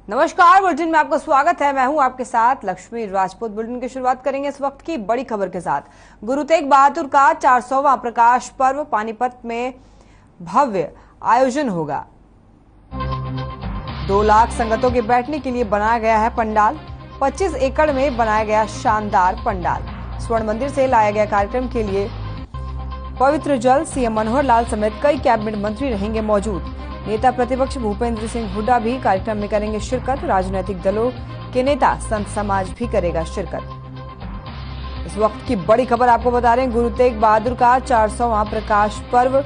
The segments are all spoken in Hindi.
नमस्कार, बुलेटिन में आपका स्वागत है। मैं हूं आपके साथ लक्ष्मी राजपूत। बुलेटिन की शुरुआत करेंगे इस वक्त की बड़ी खबर के साथ। गुरु तेग बहादुर का 400वां प्रकाश पर्व पानीपत में भव्य आयोजन होगा। 2 लाख संगतों के बैठने के लिए बनाया गया है पंडाल। 25 एकड़ में बनाया गया शानदार पंडाल। स्वर्ण मंदिर से लाया गया कार्यक्रम के लिए पवित्र जल। सीएम मनोहर लाल समेत कई कैबिनेट मंत्री रहेंगे मौजूद। नेता प्रतिपक्ष भूपेंद्र सिंह हुड्डा भी कार्यक्रम में करेंगे शिरकत। राजनीतिक दलों के नेता, संत समाज भी करेगा शिरकत। इस वक्त की बड़ी खबर आपको बता रहे हैं, गुरु तेग बहादुर का 400वां प्रकाश पर्व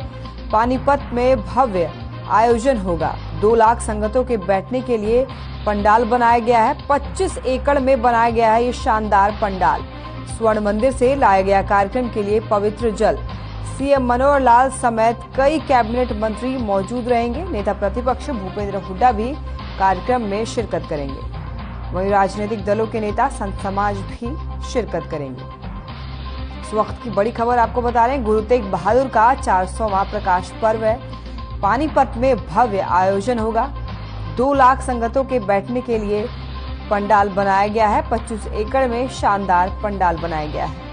पानीपत में भव्य आयोजन होगा। 2 लाख संगतों के बैठने के लिए पंडाल बनाया गया है। 25 एकड़ में बनाया गया है ये शानदार पंडाल। स्वर्ण मंदिर से लाया गया कार्यक्रम के लिए पवित्र जल। सीएम मनोहर लाल समेत कई कैबिनेट मंत्री मौजूद रहेंगे। नेता प्रतिपक्ष भूपेंद्र हुड्डा भी कार्यक्रम में शिरकत करेंगे। वहीं राजनीतिक दलों के नेता, संत समाज भी शिरकत करेंगे। इस वक्त की बड़ी खबर आपको बता रहे हैं, गुरु तेग बहादुर का 400वां प्रकाश पर्व है। पानीपत में भव्य आयोजन होगा। 2 लाख संगतों के बैठने के लिए पंडाल बनाया गया है। 25 एकड़ में शानदार पंडाल बनाया गया है।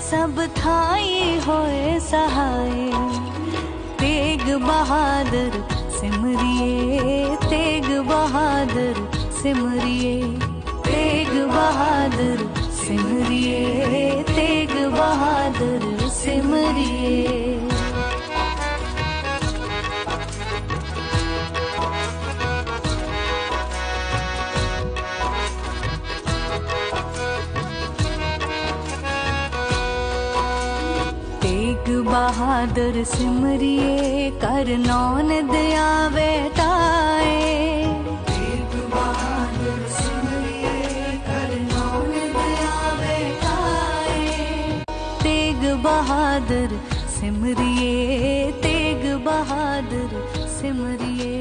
सब थाई होए सहाय। तेग बहादुर सिमरिए, तेग बहादुर सिमरिए, तेग बहादुर सिमरिए, तेग बहादुर सिमरिए। बहादुर सिमरिए, कर नौन दया बेटाए। तेग बहादुर सिमरिए, कर नौन दया बेटाए। तेग बहादुर सिमरिए, तेग बहादुर सिमरिए,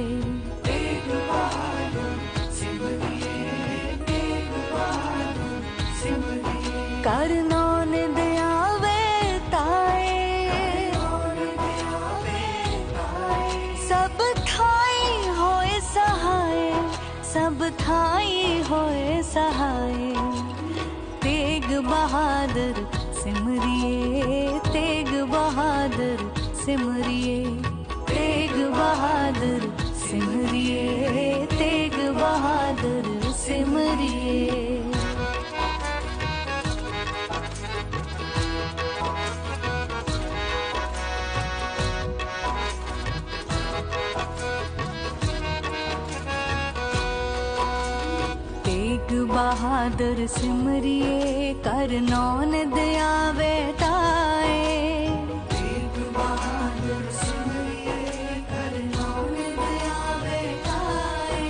तेग बहादुर सिमरिए, तेग बहादुर सिमरिए। कर नौन दया सब थाई होए सहाय। तेग बहादुर सिमरिए, तेग बहादुर सिमरिए, तेग बहादुर सिमरिए, तेग बहादुर सिमरिए। बहादुर सिमरिए, कर नौन दया बेटाए। तेग बहादुर सिमरिए, कर नौन दया बेटाए।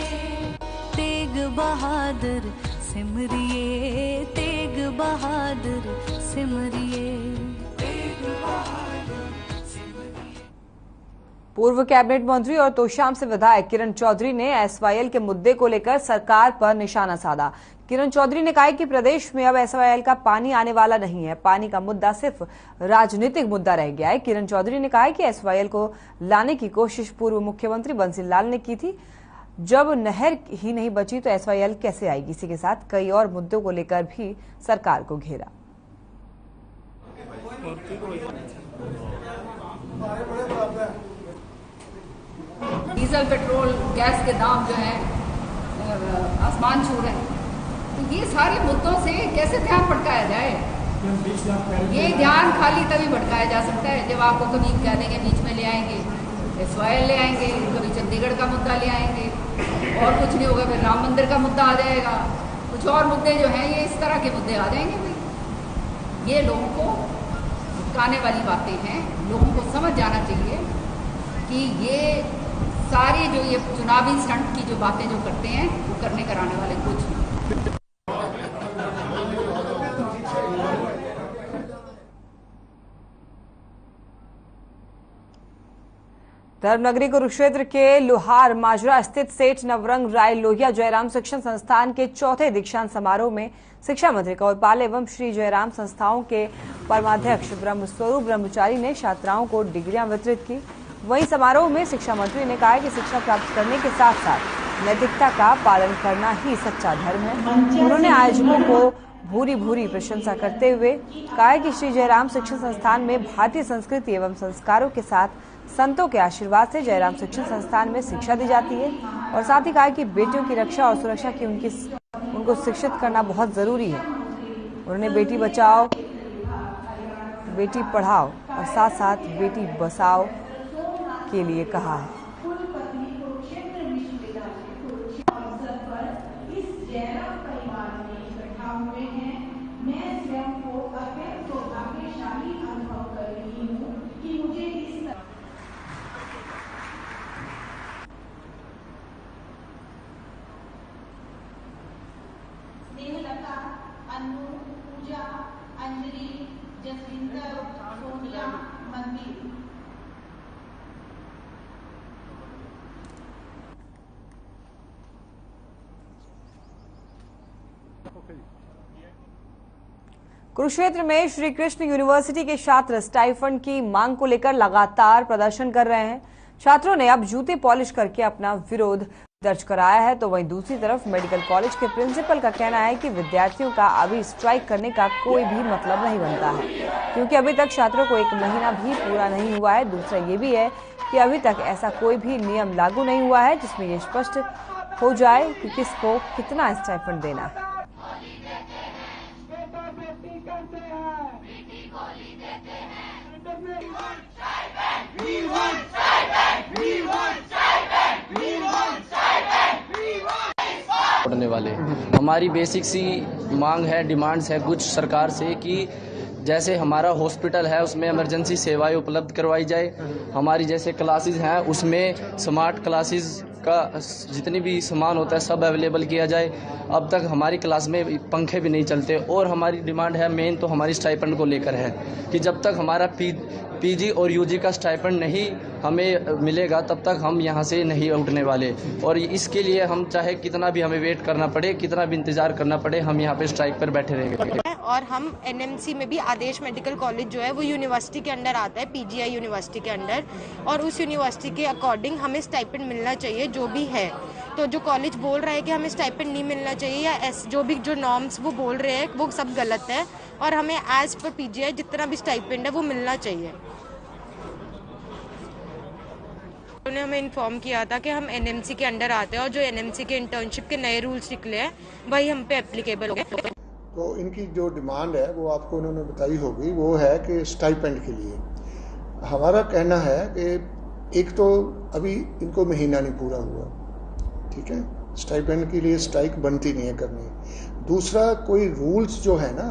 तेग बहादुर सिमरिए, तेग बहादुर सिमरिए, तेग बहादुर सिमरिए। पूर्व कैबिनेट मंत्री और तोशाम से विधायक किरण चौधरी ने एसवाईएल के मुद्दे को लेकर सरकार पर निशाना साधा। किरण चौधरी ने कहा कि प्रदेश में अब एसवाईएल का पानी आने वाला नहीं है। पानी का मुद्दा सिर्फ राजनीतिक मुद्दा रह गया है। किरण चौधरी ने कहा कि एसवाईएल को लाने की कोशिश पूर्व मुख्यमंत्री बंसीलाल ने की थी। जब नहर ही नहीं बची तो एसवाईएल कैसे आएगी। इसी के साथ कई और मुद्दों को लेकर भी सरकार को घेरा। डीजल, पेट्रोल, गैस के दाम जो है आसमान छू रहे हैं, तो ये सारे मुद्दों से कैसे ध्यान भटकाया जाए। ये ध्यान खाली तभी भटकाया जा सकता है जब आपको कभी कह देंगे बीच में ले आएंगे, एसवाईएल ले आएंगे, कभी चंडीगढ़ का मुद्दा ले आएंगे और कुछ नहीं होगा, फिर राम मंदिर का मुद्दा आ जाएगा, कुछ और मुद्दे जो हैं ये इस तरह के मुद्दे आ जाएंगे। भाई ये लोगों को भटकाने वाली बातें हैं। लोगों को समझ जाना चाहिए कि ये सारी जो ये चुनावी स्टंट की जो बातें जो करते हैं वो करने कराने वाले कुछ नहीं। धर्मनगरी कुरुक्षेत्र के लोहार माजरा स्थित सेठ नवरंग राय लोहिया जयराम शिक्षण संस्थान के चौथे दीक्षांत समारोह में शिक्षा मंत्री कौरपाल एवं श्री जयराम संस्थाओं के परमाध्यक्ष ब्रह्मस्वरूप ब्रह्मचारी ने छात्राओं को डिग्रियां वितरित की। वहीं समारोह में शिक्षा मंत्री ने कहा कि शिक्षा प्राप्त करने के साथ साथ नैतिकता का पालन करना ही सच्चा धर्म है। उन्होंने आयोजकों को भूरी प्रशंसा करते हुए कहा कि श्री जयराम शिक्षण संस्थान में भारतीय संस्कृति एवं संस्कारों के साथ संतों के आशीर्वाद से जयराम शिक्षण संस्थान में शिक्षा दी जाती है और साथ ही कहा कि बेटियों की रक्षा और सुरक्षा की उनको शिक्षित करना बहुत जरूरी है। उन्होंने बेटी बचाओ बेटी पढ़ाओ और साथ साथ बेटी बचाओ के लिए कहा है। स्नेहलता, अनु, पूजा, अंजलि, जसविंदर, सोनिया, मंदिर। कुरुक्षेत्र में श्री कृष्ण यूनिवर्सिटी के छात्र स्टाइफंड की मांग को लेकर लगातार प्रदर्शन कर रहे हैं। छात्रों ने अब जूते पॉलिश करके अपना विरोध दर्ज कराया है, तो वहीं दूसरी तरफ मेडिकल कॉलेज के प्रिंसिपल का कहना है कि विद्यार्थियों का अभी स्ट्राइक करने का कोई भी मतलब नहीं बनता है, क्योंकि अभी तक छात्रों को 1 महीना भी पूरा नहीं हुआ है। दूसरा ये भी है कि अभी तक ऐसा कोई भी नियम लागू नहीं हुआ है जिसमें ये स्पष्ट हो जाए कि किसको कितना स्टाइपेंड देना है। पढ़ने वाले हमारी बेसिक सी मांग है, डिमांड्स है कुछ सरकार से कि जैसे हमारा हॉस्पिटल है उसमें इमरजेंसी सेवाएं उपलब्ध करवाई जाए। हमारी जैसे क्लासेस हैं उसमें स्मार्ट क्लासेस का जितनी भी सामान होता है सब अवेलेबल किया जाए। अब तक हमारी क्लास में पंखे भी नहीं चलते। और हमारी डिमांड है मेन तो हमारी स्टाइपेंड को लेकर है कि जब तक हमारा पीजी और यूजी का स्टाइपेंड नहीं हमें मिलेगा तब तक हम यहाँ से नहीं उठने वाले। और इसके लिए हम चाहे कितना भी हमें वेट करना पड़े, कितना भी इंतजार करना पड़े, हम यहाँ पे स्ट्राइक पर बैठे रहेंगे। और हम एनएमसी में भी आदेश मेडिकल कॉलेज जो है वो यूनिवर्सिटी के अंडर आता है, पीजीआई यूनिवर्सिटी के अंडर, और उस यूनिवर्सिटी के अकॉर्डिंग हमें स्टाइपेंड मिलना चाहिए जो भी है। तो जो कॉलेज बोल रहा है कि हमें स्टाइपेंड नहीं मिलना चाहिए या जो भी जो नॉर्म्स वो बोल रहे हैं वो सब गलत है और हमें एज पर पीजीआई जितना भी स्टाइपेंड है वो मिलना चाहिए। उन्होंने हमें इन्फॉर्म किया था कि हम एनएमसी के अंडर आते हैं और जो एनएमसी के इंटर्नशिप के नए रूल्स निकले हैं वही हम पे एप्लीकेबल हो गए। तो इनकी जो डिमांड है वो आपको उन्होंने बताई होगी, वो है कि स्टाइपेंड के लिए हमारा कहना है कि एक तो अभी इनको महीना नहीं पूरा हुआ, ठीक है, स्टाइपेंड के लिए स्ट्राइक बनती नहीं है करनी। दूसरा कोई रूल्स जो है ना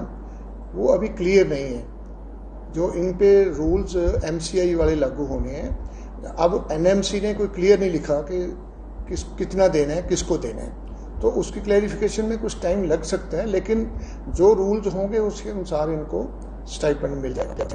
वो अभी क्लियर नहीं है, जो इन पे रूल्स एमसीआई वाले लागू होने हैं। अब एनएमसी ने कोई क्लियर नहीं लिखा कि कितना देना है, किसको देना है, तो उसकी क्लैरिफिकेशन में कुछ टाइम लग सकता है, लेकिन जो रूल्स होंगे उसके अनुसार इनको स्टाइपेंड मिल जाएगा।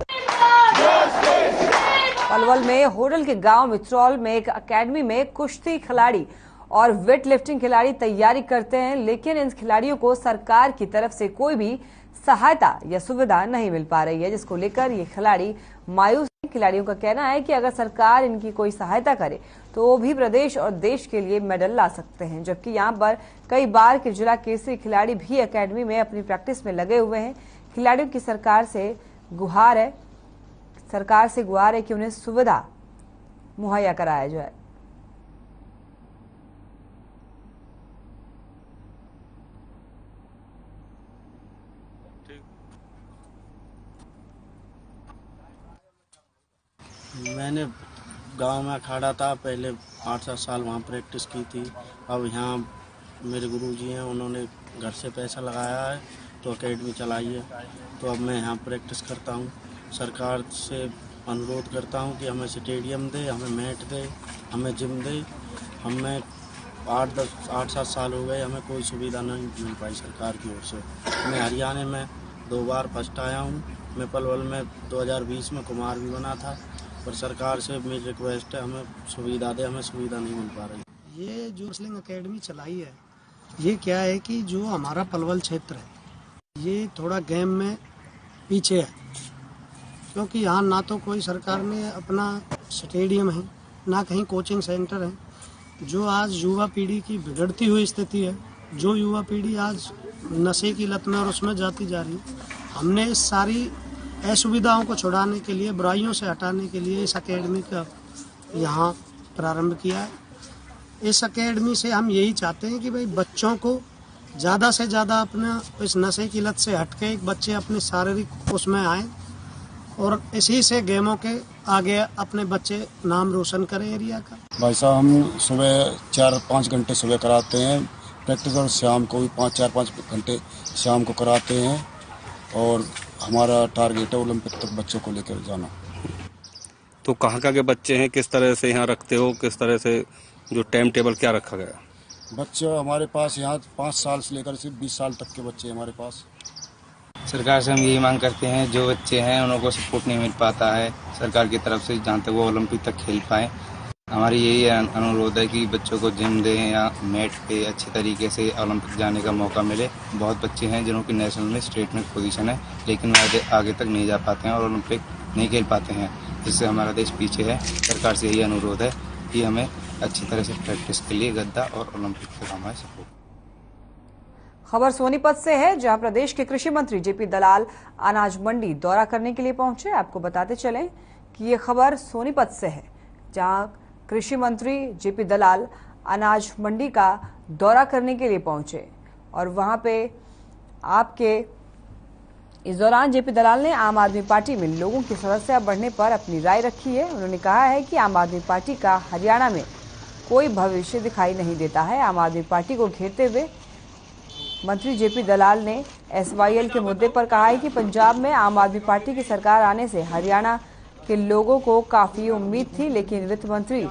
पलवल में होडल के गांव मित्रौल में एक एकेडमी में कुश्ती खिलाड़ी और वेट लिफ्टिंग खिलाड़ी तैयारी करते हैं, लेकिन इन खिलाड़ियों को सरकार की तरफ से कोई भी सहायता या सुविधा नहीं मिल पा रही है, जिसको लेकर ये खिलाड़ी मायूस। खिलाड़ियों का कहना है कि अगर सरकार इनकी कोई सहायता करे तो वो भी प्रदेश और देश के लिए मेडल ला सकते हैं, जबकि यहाँ पर कई बार के जिला केसरी खिलाड़ी भी एकेडमी में अपनी प्रैक्टिस में लगे हुए हैं। खिलाड़ियों की सरकार से गुहार है कि उन्हें सुविधा मुहैया कराया जाए। मैंने गांव में अखाड़ा था, पहले 8-7 साल वहाँ प्रैक्टिस की थी। अब यहाँ मेरे गुरुजी हैं, उन्होंने घर से पैसा लगाया है तो एकेडमी चलाई है, तो अब मैं यहाँ प्रैक्टिस करता हूँ। सरकार से अनुरोध करता हूँ कि हमें स्टेडियम दे, हमें मैट दे, हमें जिम दे। हमें 8-7 साल हो गए, हमें कोई सुविधा नहीं मिल पाई सरकार की ओर से। मैं हरियाणा में 2 बार फर्स्ट आया हूँ। मैं पलवल में 2020 में कुमार भी बना था। पर सरकार से मेरी रिक्वेस्ट है, हमें सुविधा दे, हमें सुविधा नहीं मिल पा रही। ये जो रेसलिंग एकेडमी चलाई है, ये क्या है कि जो हमारा पलवल क्षेत्र है ये थोड़ा गेम में पीछे है, क्योंकि यहाँ ना तो कोई सरकार ने अपना स्टेडियम है, ना कहीं कोचिंग सेंटर है। जो आज युवा पीढ़ी की बिगड़ती हुई स्थिति है, जो युवा पीढ़ी आज नशे की लत में और उसमें जाती जा रही है, हमने इस सारी असुविधाओं को छुड़ाने के लिए, बुराइयों से हटाने के लिए इस एकेडमी का यहाँ प्रारंभ किया है। इस एकेडमी से हम यही चाहते हैं कि भाई बच्चों को ज़्यादा से ज़्यादा अपना इस नशे की लत से हटके एक बच्चे अपने शारीरिक उसमें आए और इसी से गेमों के आगे अपने बच्चे नाम रोशन करें एरिया का। भाई साहब, हम सुबह 4-5 घंटे सुबह कराते हैं प्रैक्टिस और शाम को भी 4-5 घंटे शाम को कराते हैं और हमारा टारगेट है ओलंपिक तक बच्चों को लेकर जाना। तो कहाँ के बच्चे हैं, किस तरह से यहाँ रखते हो, किस तरह से जो टाइम टेबल क्या रखा गया? बच्चे हमारे पास यहाँ 5 साल से लेकर सिर्फ 20 साल तक के बच्चे हमारे पास। सरकार से हम यही मांग करते हैं, जो बच्चे हैं उनको सपोर्ट नहीं मिल पाता है सरकार की तरफ से, जहाँ तक वो ओलंपिक तक खेल पाएँ। हमारी यही अनुरोध है कि बच्चों को जिम दें या मैट पे अच्छे तरीके से ओलंपिक जाने का मौका मिले। बहुत बच्चे हैं जिनों की नेशनल में स्टेट में पोजीशन है, लेकिन आगे तक नहीं जा पाते हैं और ओलंपिक नहीं खेल पाते हैं, जिससे हमारा देश पीछे है। सरकार से यही अनुरोध है कि हमें अच्छी तरह से प्रैक्टिस के लिए गद्दा और ओलंपिक तक हमारे सपोर्ट। खबर सोनीपत से है, जहां प्रदेश के कृषि मंत्री जेपी दलाल अनाज मंडी दौरा करने के लिए पहुंचे। आपको बताते चलें कि ये खबर सोनीपत से है, जहां कृषि मंत्री जेपी दलाल अनाज मंडी का दौरा करने के लिए पहुंचे और वहां पे आपके इस दौरान जेपी दलाल ने आम आदमी पार्टी में लोगों की सदस्यता बढ़ने पर अपनी राय रखी है। उन्होंने कहा है कि आम आदमी पार्टी का हरियाणा में कोई भविष्य दिखाई नहीं देता है। आम आदमी पार्टी को घेरते हुए मंत्री जेपी दलाल ने एसवाईएल के मुद्दे पर कहा है कि पंजाब में आम आदमी पार्टी की सरकार आने से हरियाणा के लोगों को काफी उम्मीद थी, लेकिन वित्त मंत्री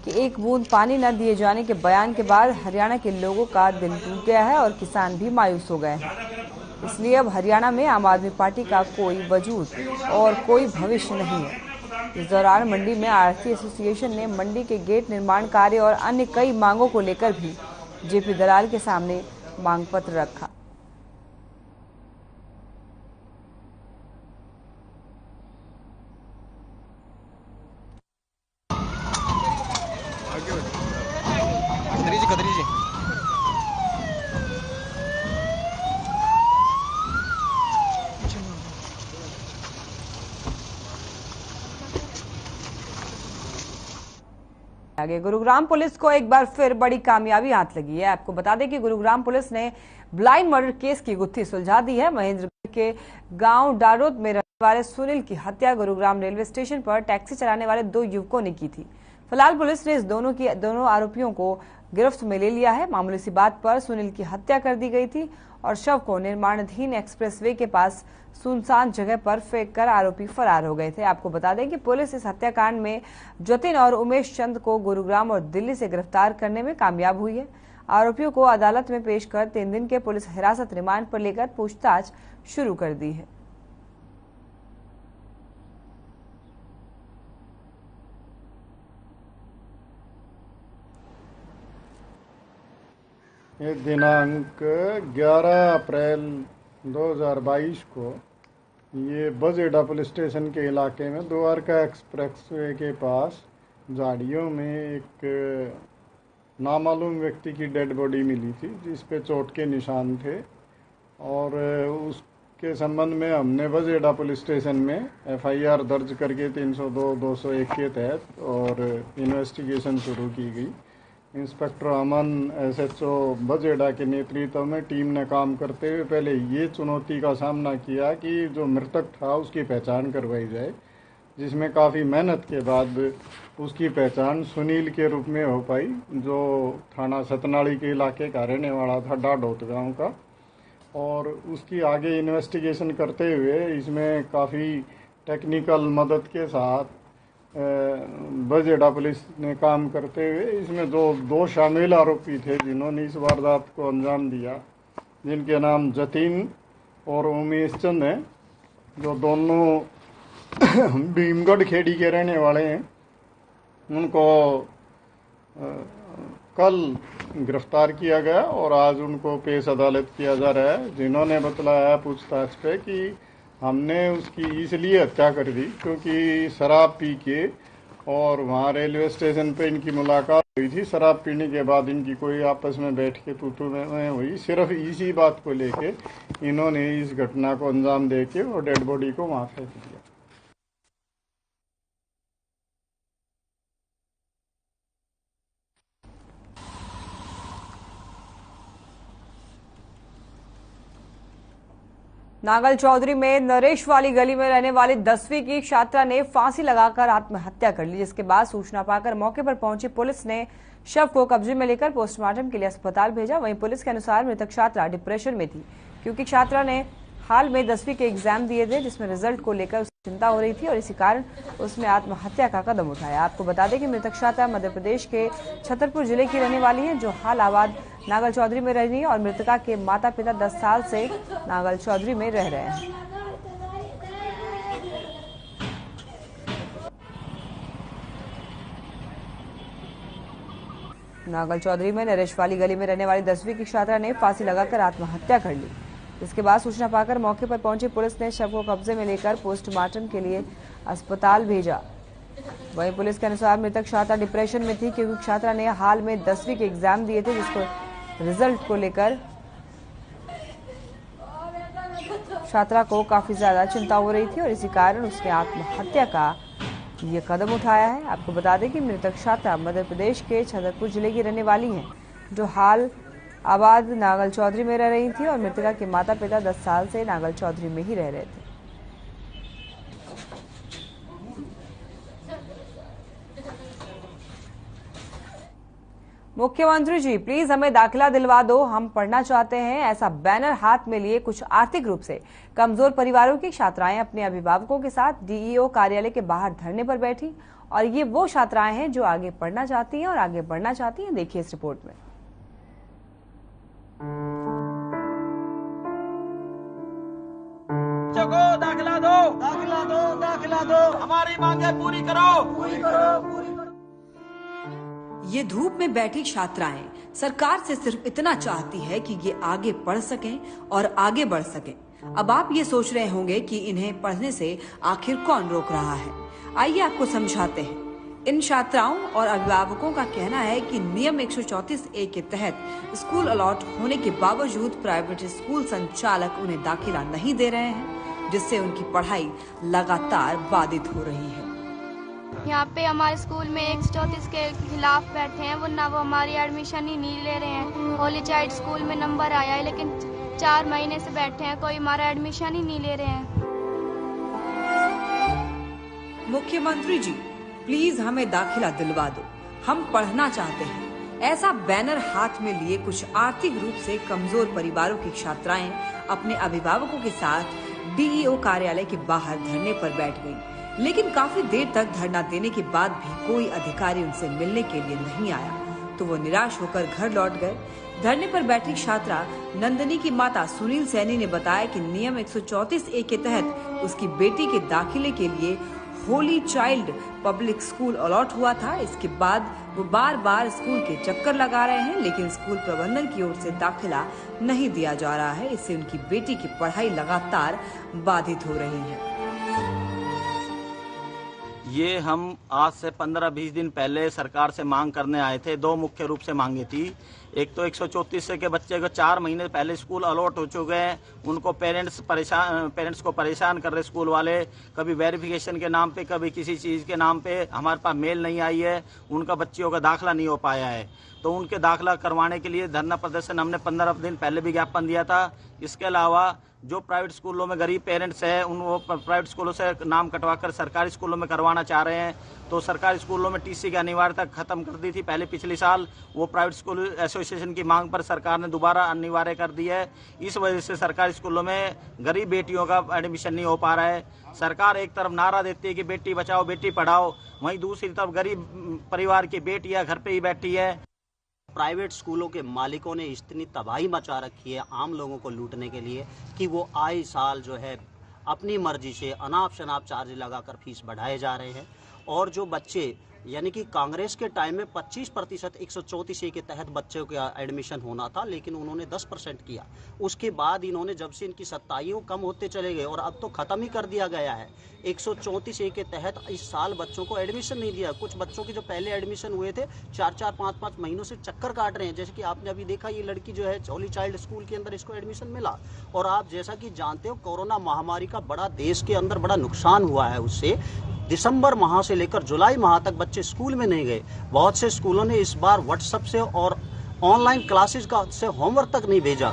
के एक बूंद पानी न दिए जाने के बयान के बाद हरियाणा के लोगों का दिल टूट गया है और किसान भी मायूस हो गए हैं। इसलिए अब हरियाणा में आम आदमी पार्टी का कोई वजूद और कोई भविष्य नहीं है। इस दौरान मंडी में आढ़ती एसोसिएशन ने मंडी के गेट निर्माण कार्य और अन्य कई मांगों को लेकर भी जेपी दलाल के सामने मांग पत्र रखा। आगे गुरुग्राम पुलिस को एक बार फिर बड़ी कामयाबी हाथ लगी है। आपको बता दें कि गुरुग्राम पुलिस ने ब्लाइंड मर्डर केस की गुत्थी सुलझा दी है। महेंद्र के गांव डारोद में रहने वाले सुनील की हत्या गुरुग्राम रेलवे स्टेशन पर टैक्सी चलाने वाले 2 युवकों ने की थी। फिलहाल पुलिस ने इस दोनों आरोपियों को गिरफ्त में ले लिया है। मामूली सी बात पर सुनील की हत्या कर दी गई थी और शव को निर्माणाधीन एक्सप्रेसवे के पास सुनसान जगह पर फेंक कर आरोपी फरार हो गए थे। आपको बता दें कि पुलिस इस हत्याकांड में जतिन और उमेश चंद को गुरुग्राम और दिल्ली से गिरफ्तार करने में कामयाब हुई है। आरोपियों को अदालत में पेश कर 3 दिन के पुलिस हिरासत रिमांड पर लेकर पूछताछ शुरू कर दी है। दिनांक 11 अप्रैल 2022 को ये बजेडा पुलिस स्टेशन के इलाके में द्वारका एक्सप्रेसवे के पास झाड़ियों में एक नामालूम व्यक्ति की डेड बॉडी मिली थी, जिस पे चोट के निशान थे और उसके संबंध में हमने बजेडा पुलिस स्टेशन में FIR दर्ज करके 302-201 के तहत और इन्वेस्टिगेशन शुरू की गई। इंस्पेक्टर अमन SHO बजेडा के नेतृत्व में टीम ने काम करते हुए पहले ये चुनौती का सामना किया कि जो मृतक था उसकी पहचान करवाई जाए, जिसमें काफ़ी मेहनत के बाद उसकी पहचान सुनील के रूप में हो पाई, जो थाना सतनाड़ी के इलाके का रहने वाला था, डाडोत गांव का। और उसकी आगे इन्वेस्टिगेशन करते हुए इसमें काफ़ी टेक्निकल मदद के साथ बजेडा पुलिस ने काम करते हुए इसमें जो 2 शामिल आरोपी थे जिन्होंने इस वारदात को अंजाम दिया, जिनके नाम जतिन और उमेश चंद हैं, जो दोनों हम भीमगढ़ खेड़ी के रहने वाले हैं। उनको कल गिरफ्तार किया गया और आज उनको पेश अदालत किया जा रहा है, जिन्होंने बतलाया पूछताछ पे कि हमने उसकी इसलिए हत्या कर दी क्योंकि शराब पी के, और वहाँ रेलवे स्टेशन पे इनकी मुलाकात हुई थी। शराब पीने के बाद इनकी कोई आपस में बैठ के तू में हुई। सिर्फ इसी बात को लेके इन्होंने इस घटना को अंजाम दे के और डेड बॉडी को वहाँ फेंक दिया। नागल चौधरी में नरेश वाली गली में रहने वाली 10वीं की छात्रा ने फांसी लगाकर आत्महत्या कर ली, जिसके बाद सूचना पाकर मौके पर पहुंची पुलिस ने शव को कब्जे में लेकर पोस्टमार्टम के लिए अस्पताल भेजा। वहीं पुलिस के अनुसार मृतक छात्रा डिप्रेशन में थी क्योंकि छात्रा ने हाल में 10वीं के एग्जाम दिए थे, जिसमें रिजल्ट को लेकर उसे चिंता हो रही थी और इसी कारण उसने आत्महत्या का कदम उठाया। आपको बता दें कि मृतक छात्रा मध्य प्रदेश के छतरपुर जिले की रहने वाली है, जो हाल आबाद नागल चौधरी में रह रही है और मृतका के माता पिता 10 साल से नागल चौधरी में रह रहे हैं। नागल चौधरी में नरेश वाली गली में रहने वाली 10वीं की छात्रा ने फांसी लगाकर आत्महत्या कर ली। इसके बाद सूचना पाकर मौके पर पहुंची पुलिस ने शव को कब्जे में लेकर पोस्टमार्टम के लिए अस्पताल भेजा। वहीं पुलिस के अनुसार मृतक छात्रा डिप्रेशन में थी क्योंकि छात्रा ने हाल में 10वीं के एग्जाम दिए थे, जिसको रिजल्ट को लेकर छात्रा को काफी ज्यादा चिंता हो रही थी और इसी कारण उसने आत्महत्या का ये कदम उठाया है। आपको बता दें कि मृतक छात्रा मध्य प्रदेश के छतरपुर जिले की रहने वाली है, जो हाल आबाद नागल चौधरी में रह रही थी और मृतका के माता पिता 10 साल से नागल चौधरी में ही रह रहे थे। मुख्यमंत्री जी, प्लीज हमें दाखिला दिलवा दो, हम पढ़ना चाहते हैं, ऐसा बैनर हाथ में लिए कुछ आर्थिक रूप से कमजोर परिवारों की छात्राएं अपने अभिभावकों के साथ डीईओ कार्यालय के बाहर धरने पर बैठी। और ये वो छात्राएं हैं जो आगे पढ़ना चाहती हैं और आगे बढ़ना चाहती हैं। देखिए इस रिपोर्ट में। दाखिला दो, दाखिला दो, दाखिला दो, हमारी मांगे पूरी करो, पूरी करो, पूरी करो। ये धूप में बैठी छात्राएं सरकार से सिर्फ इतना चाहती है कि ये आगे पढ़ सकें और आगे बढ़ सकें। अब आप ये सोच रहे होंगे कि इन्हें पढ़ने से आखिर कौन रोक रहा है। आइए आपको समझाते हैं। इन छात्राओं और अभिभावकों का कहना है कि नियम 134A के तहत स्कूल अलॉट होने के बावजूद प्राइवेट स्कूल संचालक उन्हें दाखिला नहीं दे रहे हैं, जिससे उनकी पढ़ाई लगातार बाधित हो रही है। यहाँ पे हमारे स्कूल में 134 के खिलाफ बैठे हैं, वो हमारी एडमिशन ही नहीं ले रहे हैं। होली चाइल्ड स्कूल में नंबर आया है, लेकिन 4 महीने से बैठे हैं, कोई हमारा एडमिशन ही नहीं ले रहे हैं। मुख्यमंत्री जी, प्लीज हमें दाखिला दिलवा दो, हम पढ़ना चाहते हैं, ऐसा बैनर हाथ में लिए कुछ आर्थिक रूप से कमजोर परिवारों की छात्राएं अपने अभिभावकों के साथ डीईओ कार्यालय के बाहर धरने पर बैठ गईं। लेकिन काफी देर तक धरना देने के बाद भी कोई अधिकारी उनसे मिलने के लिए नहीं आया, तो वो निराश होकर घर लौट गए। धरने पर बैठी छात्रा नंदनी की माता सुनील सैनी ने बताया कि नियम 134A के तहत उसकी बेटी के दाखिले के लिए holy child public school allot हुआ था। इसके बाद वो बार बार स्कूल के चक्कर लगा रहे हैं, लेकिन स्कूल प्रबंधन की ओर से दाखिला नहीं दिया जा रहा है। इससे उनकी बेटी की पढ़ाई लगातार बाधित हो रही है। ये हम आज से 15-20 दिन पहले सरकार से मांग करने आए थे। 2 मुख्य रूप से मांगे थी। एक तो 134 के बच्चे को 4 महीने पहले स्कूल अलॉट हो चुके हैं, उनको पेरेंट्स को परेशान कर रहे स्कूल वाले, कभी वेरिफिकेशन के नाम पे, कभी किसी चीज़ के नाम पे। हमारे पास मेल नहीं आई है, उनका बच्चियों का दाखिला नहीं हो पाया है, तो उनके दाखिला करवाने के लिए धरना प्रदर्शन हमने 15 दिन पहले भी ज्ञापन दिया था। इसके अलावा जो प्राइवेट स्कूलों में गरीब पेरेंट्स हैं, उन वो प्राइवेट स्कूलों से नाम कटवाकर सरकारी स्कूलों में करवाना चाह रहे हैं, तो सरकारी स्कूलों में टीसी की अनिवार्यता खत्म कर दी थी पहले पिछले साल। वो प्राइवेट स्कूल एसोसिएशन की मांग पर सरकार ने दोबारा अनिवार्य कर दी है। इस वजह से सरकारी स्कूलों में गरीब बेटियों का एडमिशन नहीं हो पा रहा है। सरकार एक तरफ नारा देती है कि बेटी बचाओ बेटी पढ़ाओ, वहीं दूसरी तरफ गरीब परिवार की बेटियां घर पे ही बैठी है। प्राइवेट स्कूलों के मालिकों ने इतनी तबाही मचा रखी है आम लोगों को लूटने के लिए कि वो आए साल जो है अपनी मर्जी से अनाप शनाप चार्ज लगाकर फीस बढ़ाए जा रहे हैं। और जो बच्चे यानी कि कांग्रेस के टाइम में 25% 134A के तहत बच्चों का एडमिशन होना था, लेकिन उन्होंने 10% किया। उसके बाद इन्होंने जब से इनकी सत्ताइयों कम होते चले गए और अब तो खत्म ही कर दिया गया है। 134A के तहत इस साल बच्चों को एडमिशन नहीं दिया। कुछ बच्चों के जो पहले एडमिशन हुए थे 4-4, 5-5 महीनों से चक्कर काट रहे हैं। जैसे कि आपने अभी देखा, ये लड़की जो है होली चाइल्ड स्कूल के अंदर इसको एडमिशन मिला। और आप जैसा कि जानते हो, कोरोना महामारी का बड़ा देश के अंदर बड़ा नुकसान हुआ है। उससे दिसंबर माह से लेकर जुलाई माह तक बच्चे स्कूल में नहीं गए। बहुत से स्कूलों ने इस बार व्हाट्सएप से और ऑनलाइन क्लासेस का से होमवर्क तक नहीं भेजा।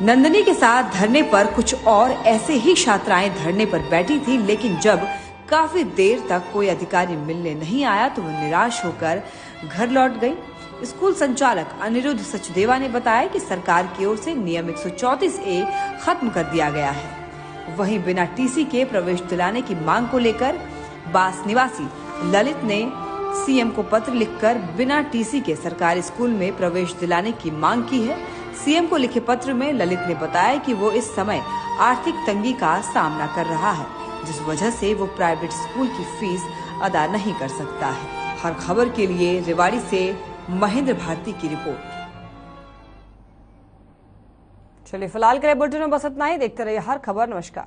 नंदनी के साथ धरने पर कुछ और ऐसे ही छात्राएं धरने पर बैठी थी, लेकिन जब काफी देर तक कोई अधिकारी मिलने नहीं आया तो वो निराश होकर घर लौट गई। स्कूल संचालक अनिरुद्ध सचदेवा ने बताया कि सरकार की ओर से नियम 134A खत्म कर दिया गया है। वहीं बिना टीसी के प्रवेश दिलाने की मांग को लेकर बास निवासी ललित ने सीएम को पत्र लिखकर बिना टीसी के सरकारी स्कूल में प्रवेश दिलाने की मांग की है। सीएम को लिखे पत्र में ललित ने बताया कि वो इस समय आर्थिक तंगी का सामना कर रहा है, जिस वजह से वो प्राइवेट स्कूल की फीस अदा नहीं कर सकता है। हर खबर के लिए रेवाड़ी से महेंद्र भारती की रिपोर्ट। चलिए फिलहाल के लिए बुलेटिन में बस इतना ही। देखते रहिए हर खबर। नमस्कार।